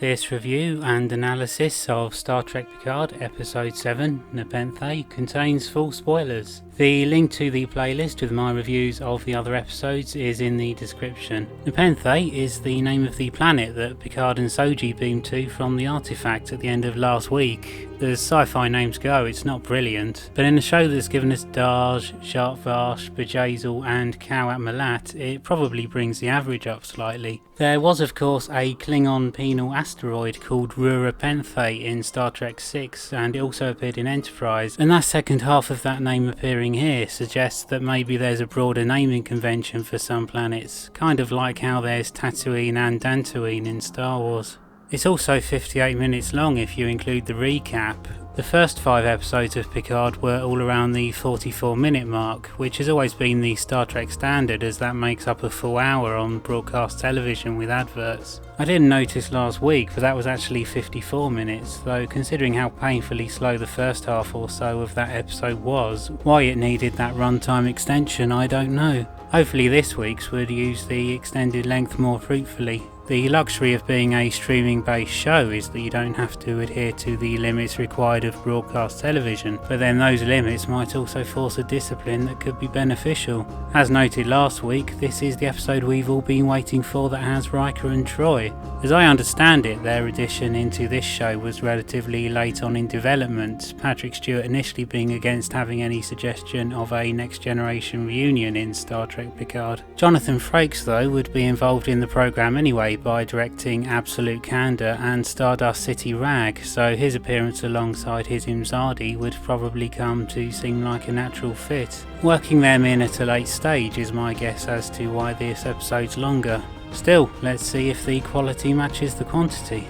This review and analysis of Star Trek Picard Episode 7, Nepenthe, contains full spoilers. The link to the playlist with my reviews of the other episodes is in the description. Nepenthe is the name of the planet that Picard and Soji beamed to from the artifact at the end of last week. As sci-fi names go, it's not brilliant, but in a show that's given us Daj, Sharkvash, Bajazil and Kawat Malat, it probably brings the average up slightly. There was of course a Klingon penal asteroid called Nepenthe in Star Trek VI, and it also appeared in Enterprise, and that second half of that name appearing here suggests that maybe there's a broader naming convention for some planets, kind of like how there's Tatooine and Dantooine in Star Wars. It's also 58 minutes long if you include the recap. The first 5 episodes of Picard were all around the 44-minute mark, which has always been the Star Trek standard, as that makes up a full hour on broadcast television with adverts. I didn't notice last week, but that was actually 54 minutes, though considering how painfully slow the first half or so of that episode was, why it needed that runtime extension I don't know. Hopefully this week's would use the extended length more fruitfully. The luxury of being a streaming-based show is that you don't have to adhere to the limits required of broadcast television, but then those limits might also force a discipline that could be beneficial. As noted last week, this is the episode we've all been waiting for that has Riker and Troi. As I understand it, their addition into this show was relatively late on in development, Patrick Stewart initially being against having any suggestion of a Next Generation reunion in Star Trek Picard. Jonathan Frakes, though, would be involved in the programme anyway by directing Absolute Candor and Stardust City Rag, so his appearance alongside his Imzadi would probably come to seem like a natural fit. Working them in at a late stage is my guess as to why this episode's longer. Still, let's see if the quality matches the quantity.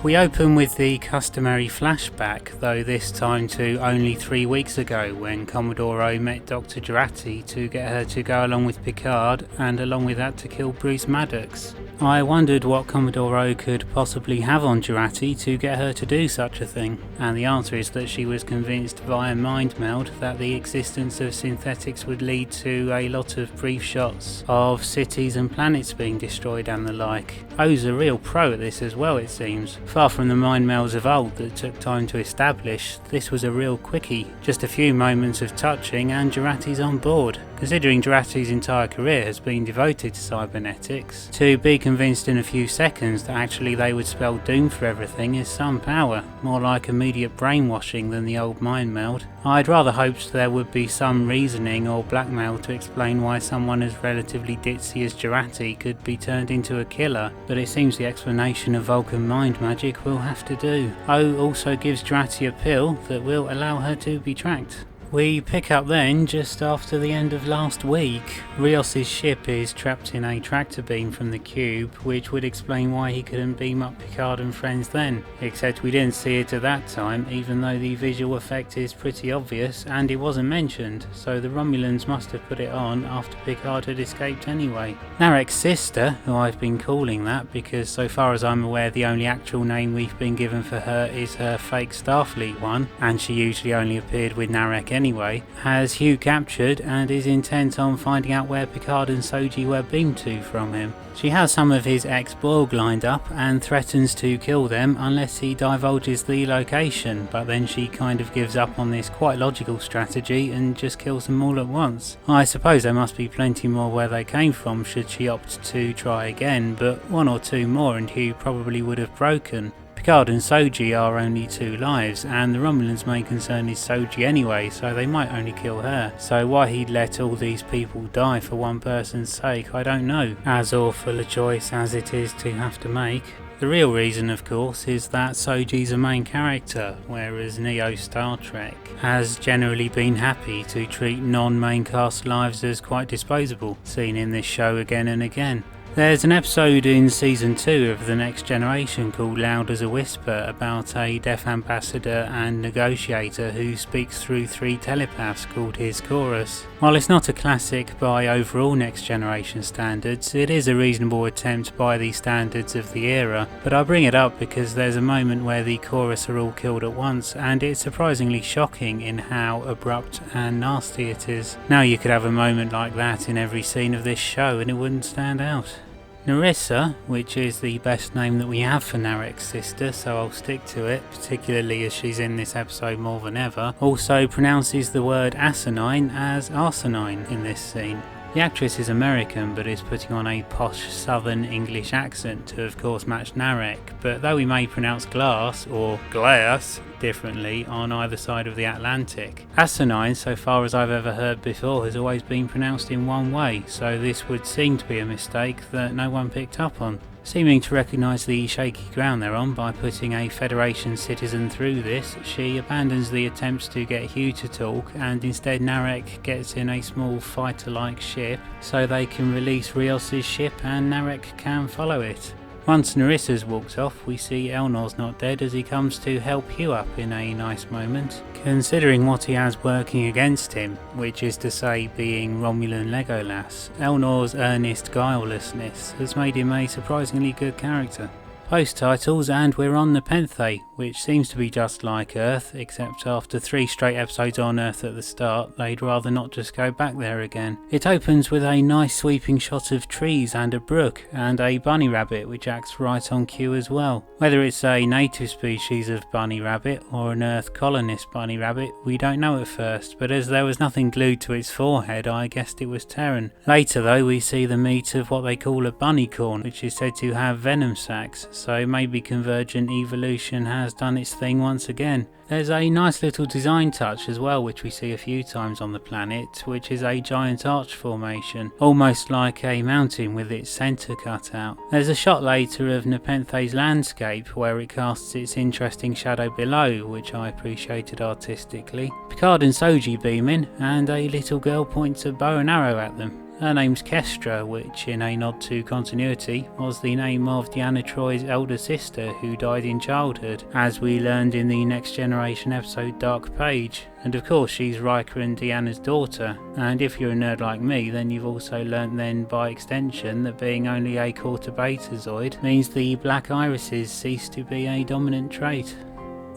We open with the customary flashback, though this time to only 3 weeks ago when Commodore O met Dr. Jurati to get her to go along with Picard, and along with that to kill Bruce Maddox. I wondered what Commodore O could possibly have on Jurati to get her to do such a thing, and the answer is that she was convinced via mind meld that the existence of synthetics would lead to a lot of brief shots of cities and planets being destroyed and the like. O's a real pro at this as well, it seems. Far from the mind melds of old that took time to establish, this was a real quickie. Just a few moments of touching and Jurati's on board. Considering Jurati's entire career has been devoted to cybernetics, to be convinced in a few seconds that actually they would spell doom for everything is some power, more like immediate brainwashing than the old mind meld. I'd rather hoped there would be some reasoning or blackmail to explain why someone as relatively ditzy as Jurati could be turned into a killer, but it seems the explanation of Vulcan mind magic will have to do. O also gives Jurati a pill that will allow her to be tracked. We pick up then just after the end of last week. Rios' ship is trapped in a tractor beam from the cube, which would explain why he couldn't beam up Picard and friends then, except we didn't see it at that time, even though the visual effect is pretty obvious and it wasn't mentioned, so the Romulans must have put it on after Picard had escaped anyway. Narek's sister, who I've been calling that because so far as I'm aware the only actual name we've been given for her is her fake Starfleet one, and she usually only appeared with Narek anyway, has Hugh captured and is intent on finding out where Picard and Soji were beamed to from him. She has some of his ex-Borg lined up and threatens to kill them unless he divulges the location, but then she kind of gives up on this quite logical strategy and just kills them all at once. I suppose there must be plenty more where they came from should she opt to try again, but 1 or 2 more and Hugh probably would have broken. Picard and Soji are only 2 lives, and the Romulans' main concern is Soji anyway, so they might only kill her. So why he'd let all these people die for one person's sake, I don't know, as awful a choice as it is to have to make. The real reason, of course, is that Soji's a main character, whereas Neo Star Trek has generally been happy to treat non-main cast lives as quite disposable, seen in this show again and again. There's an episode in Season 2 of The Next Generation called Loud as a Whisper about a deaf ambassador and negotiator who speaks through 3 telepaths called his chorus. While it's not a classic by overall Next Generation standards, it is a reasonable attempt by the standards of the era, but I bring it up because there's a moment where the chorus are all killed at once, and it's surprisingly shocking in how abrupt and nasty it is. Now you could have a moment like that in every scene of this show and it wouldn't stand out. Narissa, which is the best name that we have for Narek's sister, so I'll stick to it, particularly as she's in this episode more than ever, also pronounces the word asinine as arsenine in this scene. The actress is American but is putting on a posh southern English accent to of course match Narek, but though we may pronounce glass or glass differently on either side of the Atlantic, asinine, so far as I've ever heard before, has always been pronounced in one way, so this would seem to be a mistake that no one picked up on. Seeming to recognise the shaky ground they're on by putting a Federation citizen through this, she abandons the attempts to get Hugh to talk, and instead Narek gets in a small fighter-like ship so they can release Rios's ship and Narek can follow it. Once Narissa's walked off, we see Elnor's not dead as he comes to help Hugh up in a nice moment, considering what he has working against him, which is to say being Romulan Legolas. Elnor's earnest guilelessness has made him a surprisingly good character. Post titles, and we're on Nepenthe, which seems to be just like Earth, except after 3 straight episodes on Earth at the start, they'd rather not just go back there again. It opens with a nice sweeping shot of trees and a brook, and a bunny rabbit which acts right on cue as well. Whether it's a native species of bunny rabbit or an Earth colonist bunny rabbit, we don't know at first, but as there was nothing glued to its forehead, I guessed it was Terran. Later though, we see the meat of what they call a bunnycorn, which is said to have venom sacs, so maybe convergent evolution has done its thing once again. There's a nice little design touch as well which we see a few times on the planet, which is a giant arch formation, almost like a mountain with its centre cut out. There's a shot later of Nepenthe's landscape where it casts its interesting shadow below, which I appreciated artistically. Picard and Soji beam in, and a little girl points a bow and arrow at them. Her name's Kestra, which, in a nod to continuity, was the name of Deanna Troi's elder sister who died in childhood, as we learned in the Next Generation episode Dark Page. And of course she's Riker and Deanna's daughter, and if you're a nerd like me, then you've also learnt then by extension that being only a quarter betazoid means the black irises cease to be a dominant trait.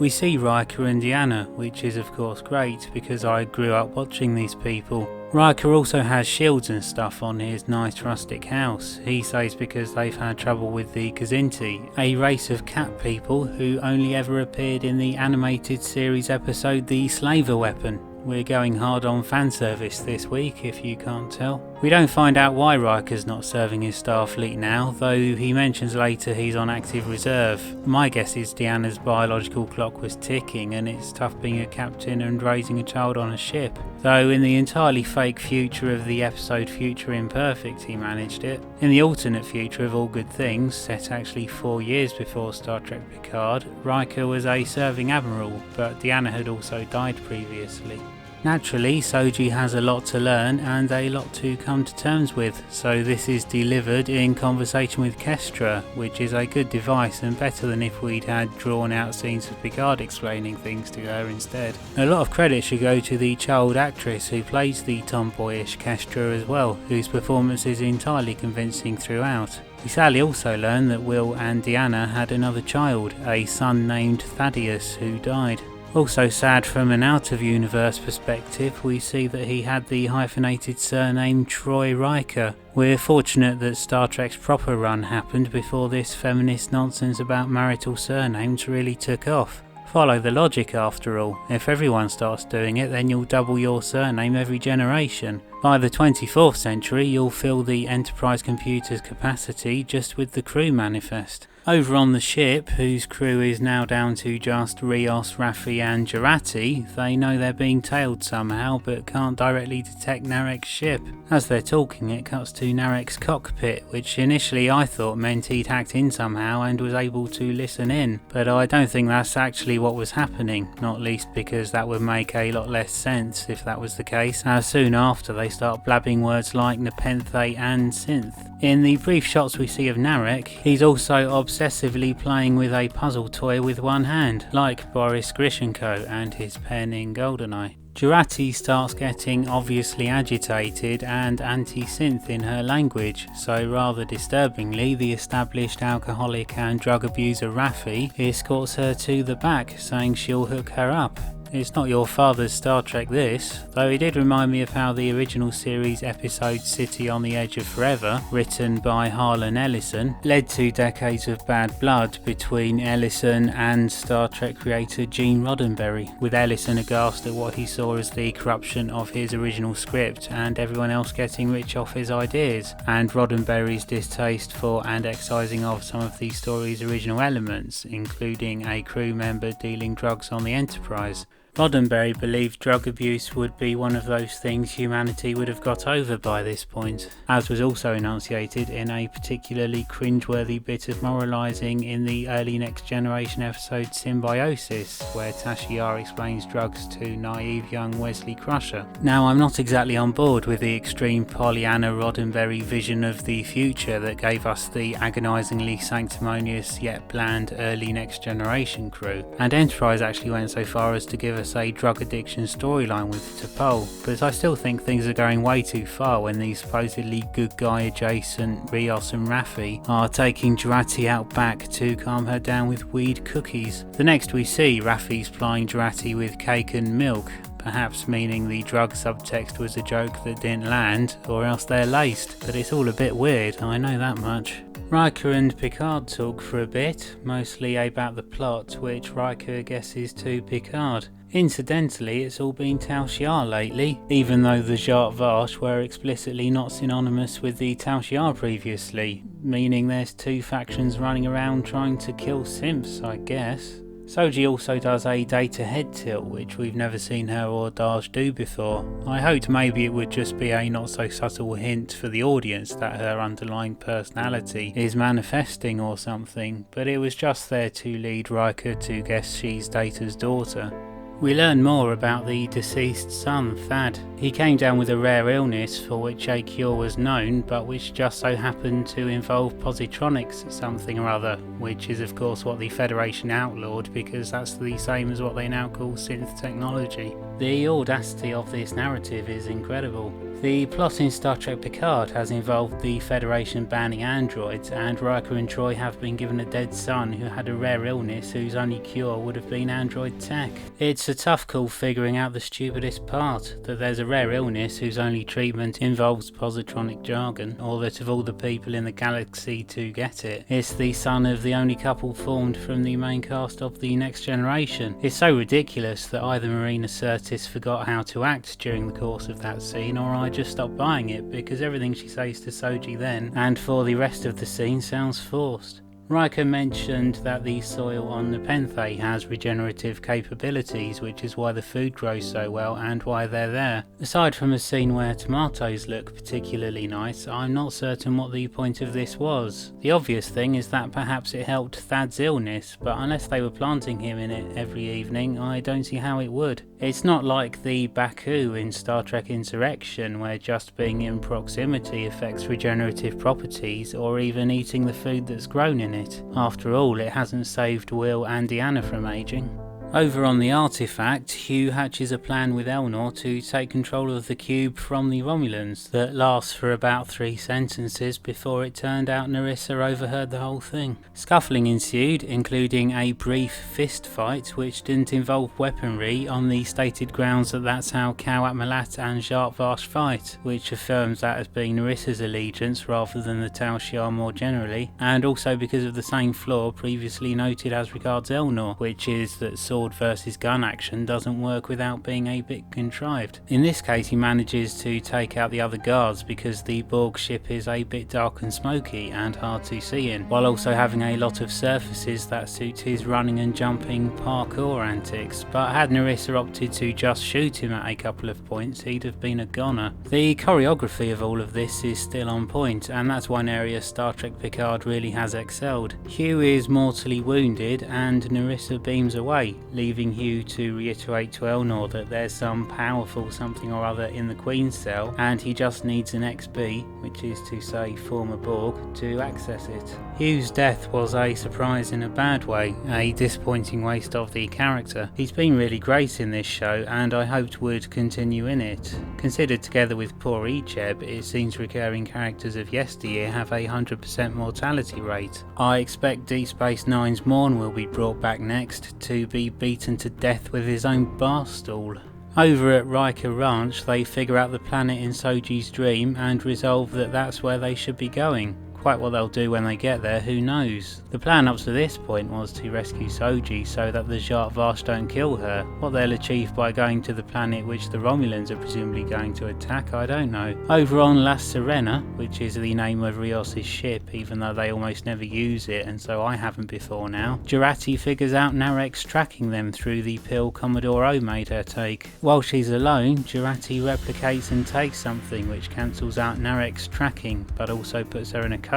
We see Riker and Deanna, which is of course great because I grew up watching these people. Riker also has shields and stuff on his nice rustic house. He says because they've had trouble with the Kzinti, a race of cat people who only ever appeared in the animated series episode The Slaver Weapon. We're going hard on fan service this week, if you can't tell. We don't find out why Riker's not serving his Starfleet now, though he mentions later he's on active reserve. My guess is Deanna's biological clock was ticking, and it's tough being a captain and raising a child on a ship. Though in the entirely fake future of the episode Future Imperfect he managed it. In the alternate future of All Good Things, set actually 4 years before Star Trek Picard, Riker was a serving admiral, but Deanna had also died previously. Naturally, Soji has a lot to learn and a lot to come to terms with, so this is delivered in conversation with Kestra, which is a good device and better than if we'd had drawn out scenes of Picard explaining things to her instead. A lot of credit should go to the child actress who plays the tomboyish Kestra as well, whose performance is entirely convincing throughout. We sadly also learn that Will and Deanna had another child, a son named Thaddeus, who died. Also sad from an out-of-universe perspective, we see that he had the hyphenated surname Troi Riker. We're fortunate that Star Trek's proper run happened before this feminist nonsense about marital surnames really took off. Follow the logic after all. If everyone starts doing it, then you'll double your surname every generation. By the 24th century, you'll fill the Enterprise computer's capacity just with the crew manifest. Over on the ship, whose crew is now down to just Rios, Raffi and Jurati, they know they're being tailed somehow but can't directly detect Narek's ship. As they're talking, it cuts to Narek's cockpit, which initially I thought meant he'd hacked in somehow and was able to listen in, but I don't think that's actually what was happening, not least because that would make a lot less sense if that was the case, as soon after they start blabbing words like Nepenthe and synth. In the brief shots we see of Narek, he's also obsessively playing with a puzzle toy with one hand, like Boris Grishenko and his pen in GoldenEye. Jurati starts getting obviously agitated and anti-synth in her language, so rather disturbingly, the established alcoholic and drug abuser Raffi escorts her to the back, saying she'll hook her up. It's not your father's Star Trek this, though he did remind me of how the original series episode City on the Edge of Forever, written by Harlan Ellison, led to decades of bad blood between Ellison and Star Trek creator Gene Roddenberry, with Ellison aghast at what he saw as the corruption of his original script and everyone else getting rich off his ideas, and Roddenberry's distaste for and excising of some of the story's original elements, including a crew member dealing drugs on the Enterprise. Roddenberry believed drug abuse would be one of those things humanity would have got over by this point, as was also enunciated in a particularly cringeworthy bit of moralising in the early Next Generation episode Symbiosis, where Tasha Yar explains drugs to naive young Wesley Crusher. Now, I'm not exactly on board with the extreme Pollyanna Roddenberry vision of the future that gave us the agonisingly sanctimonious yet bland early Next Generation crew, and Enterprise actually went so far as to give us a drug addiction storyline with T'Pol, but I still think things are going way too far when these supposedly good guy adjacent Rios and Raffi are taking Jurati out back to calm her down with weed cookies. The next we see, Raffi's plying Jurati with cake and milk, perhaps meaning the drug subtext was a joke that didn't land, or else they're laced, but it's all a bit weird, I know that much. Riker and Picard talk for a bit, mostly about the plot, which Riker guesses to Picard. Incidentally, it's all been Tal Shiar lately, even though the Zhat Vash were explicitly not synonymous with the Tal Shiar previously, meaning there's two factions running around trying to kill simps, I guess. Soji also does a data head tilt, which we've never seen her or Daj do before. I hoped maybe it would just be a not so subtle hint for the audience that her underlying personality is manifesting or something, but it was just there to lead Riker to guess she's Data's daughter. We learn more about the deceased son, Thad. He came down with a rare illness for which a cure was known, but which just so happened to involve positronics something or other, which is of course what the Federation outlawed because that's the same as what they now call synth technology. The audacity of this narrative is incredible. The plot in Star Trek Picard has involved the Federation banning androids, and Riker and Troi have been given a dead son who had a rare illness whose only cure would have been android tech. It's a tough call figuring out the stupidest part, that there's a rare illness whose only treatment involves positronic jargon, or that of all the people in the galaxy to get it, it's the son of the only couple formed from the main cast of The Next Generation. It's so ridiculous that either Marina Sirtis forgot how to act during the course of that scene, or I just stopped buying it because everything she says to Soji then and for the rest of the scene sounds forced. Riker mentioned that the soil on Nepenthe has regenerative capabilities, which is why the food grows so well and why they're there. Aside from a scene where tomatoes look particularly nice, I'm not certain what the point of this was. The obvious thing is that perhaps it helped Thad's illness, but unless they were planting him in it every evening, I don't see how it would. It's not like the Baku in Star Trek Insurrection, where just being in proximity affects regenerative properties, or even eating the food that's grown in it. After all, it hasn't saved Will and Deanna from aging. Over on the artifact, Hugh hatches a plan with Elnor to take control of the cube from the Romulans that lasts for about 3 sentences before it turned out Narissa overheard the whole thing. Scuffling ensued, including a brief fist fight which didn't involve weaponry on the stated grounds that that's how Kawat Malat and Zhat Vash fight, which affirms that as being Narissa's allegiance rather than the Tal Shiar more generally, and also because of the same flaw previously noted as regards Elnor, which is that sword versus gun action doesn't work without being a bit contrived. In this case he manages to take out the other guards because the Borg ship is a bit dark and smoky and hard to see in, while also having a lot of surfaces that suit his running and jumping parkour antics, but had Narissa opted to just shoot him at a couple of points he'd have been a goner. The choreography of all of this is still on point, and that's one area Star Trek Picard really has excelled. Hugh is mortally wounded and Narissa beams away, leaving Hugh to reiterate to Elnor that there's some powerful something or other in the Queen's cell and he just needs an XB, which is to say former Borg, to access it. Hugh's death was a surprise in a bad way, a disappointing waste of the character. He's been really great in this show and I hoped would continue in it. Considered together with poor Icheb, it seems recurring characters of yesteryear have a 100% mortality rate. I expect Deep Space Nine's Morn will be brought back next to be beaten to death with his own bar stool. Over at Riker Ranch, they figure out the planet in Soji's dream and resolve that that's where they should be going. Quite what they'll do when they get there, who knows. The plan up to this point was to rescue Soji so that the Zhat Vash don't kill her. What they'll achieve by going to the planet which the Romulans are presumably going to attack, I don't know. Over on La Sirena, which is the name of Rios' ship, even though they almost never use it, and so I haven't before now, Jurati figures out Narek's tracking them through the pill Commodore O made her take. While she's alone, Jurati replicates and takes something which cancels out Narek's tracking, but also puts her in a coma.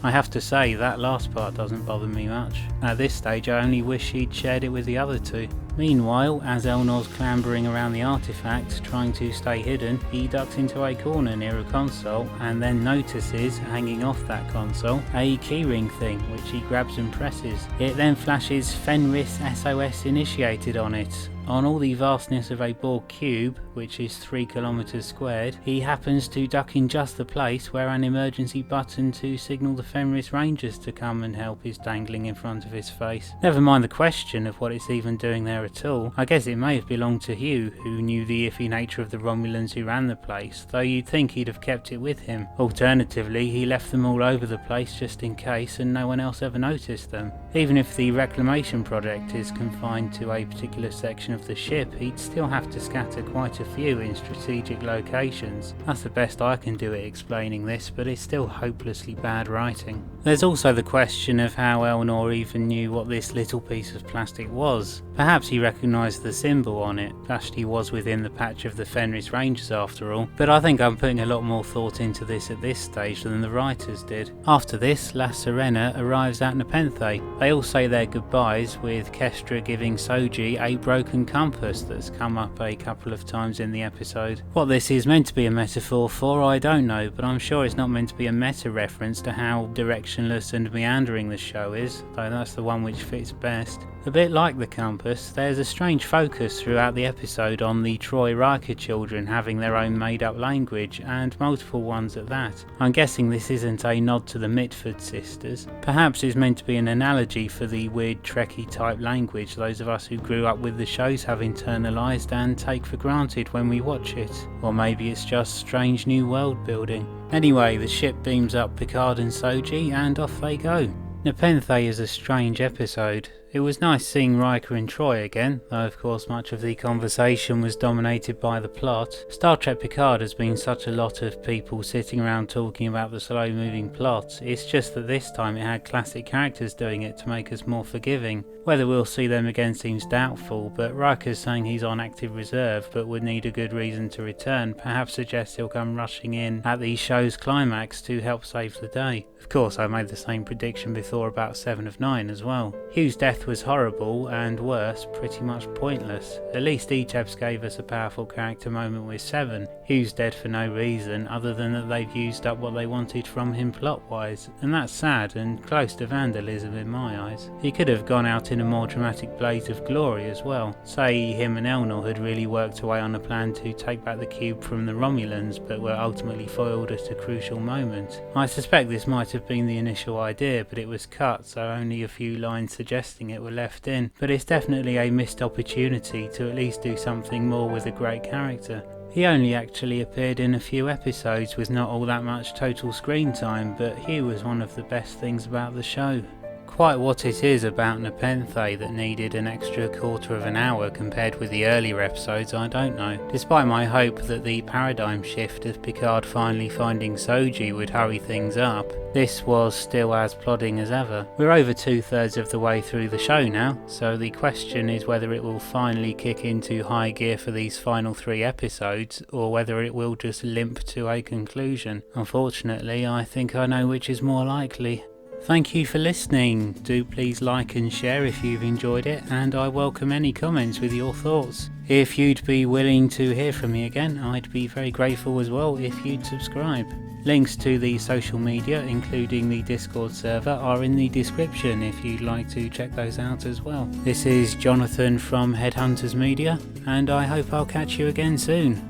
I have to say, that last part doesn't bother me much. At this stage I only wish she'd shared it with the other two. Meanwhile, as Elnor's clambering around the artifact, trying to stay hidden, he ducks into a corner near a console and then notices, hanging off that console, a keyring thing which he grabs and presses. It then flashes Fenris SOS initiated on it. On all the vastness of a Borg cube, which is 3 kilometers squared, he happens to duck in just the place where an emergency button to signal the Fenris Rangers to come and help is dangling in front of his face. Never mind the question of what it's even doing there at all. I guess it may have belonged to Hugh, who knew the iffy nature of the Romulans who ran the place, though you'd think he'd have kept it with him. Alternatively, he left them all over the place just in case and no one else ever noticed them. Even if the reclamation project is confined to a particular section of the ship, he'd still have to scatter quite a few in strategic locations. That's the best I can do at explaining this, but it's still hopelessly bad writing. There's also the question of how Elnor even knew what this little piece of plastic was. Perhaps he recognised the symbol on it, as he was within the patch of the Fenris Rangers after all, but I think I'm putting a lot more thought into this at this stage than the writers did. After this, La Sirena arrives at Nepenthe. They all say their goodbyes, with Kestra giving Soji a broken compass that's come up a couple of times in the episode. What this is meant to be a metaphor for, I don't know, but I'm sure it's not meant to be a meta reference to how directionless and meandering the show is, though that's the one which fits best. A bit like the compass, there's a strange focus throughout the episode on the Troi Riker children having their own made-up language, and multiple ones at that. I'm guessing this isn't a nod to the Mitford sisters. Perhaps it's meant to be an analogy for the weird Trekkie type language those of us who grew up with the shows have internalised and take for granted when we watch it. Or maybe it's just strange new world building. Anyway, the ship beams up Picard and Soji and off they go. Nepenthe is a strange episode. It was nice seeing Riker and Troi again, though of course much of the conversation was dominated by the plot. Star Trek Picard has been such a lot of people sitting around talking about the slow moving plot. It's just that this time it had classic characters doing it to make us more forgiving. Whether we'll see them again seems doubtful, but Riker's saying he's on active reserve but would need a good reason to return perhaps suggests he'll come rushing in at the show's climax to help save the day. Of course, I made the same prediction before about 7 of 9 as well. Hugh's death was horrible and worse, pretty much pointless. At least Eteps gave us a powerful character moment with 7. Hugh's dead for no reason other than that they've used up what they wanted from him plot-wise, and that's sad and close to vandalism in my eyes. He could have gone out in a more dramatic blaze of glory as well. Say him and Elnor had really worked away on a plan to take back the cube from the Romulans but were ultimately foiled at a crucial moment. I suspect this might have been the initial idea, but it was cut, so only a few lines suggesting it were left in, but it's definitely a missed opportunity to at least do something more with a great character. He only actually appeared in a few episodes with not all that much total screen time, but Hugh was one of the best things about the show. Quite what it is about Nepenthe that needed an extra quarter of an hour compared with the earlier episodes, I don't know. Despite my hope that the paradigm shift of Picard finally finding Soji would hurry things up, this was still as plodding as ever. We're over 2/3 of the way through the show now, so the question is whether it will finally kick into high gear for these final 3 episodes, or whether it will just limp to a conclusion. Unfortunately, I think I know which is more likely. Thank you for listening. Do please like and share if you've enjoyed it, and I welcome any comments with your thoughts. If you'd be willing to hear from me again, I'd be very grateful as well if you'd subscribe. Links to the social media, including the Discord server, are in the description if you'd like to check those out as well. This is Jonathan from Headhunters Media, and I hope I'll catch you again soon.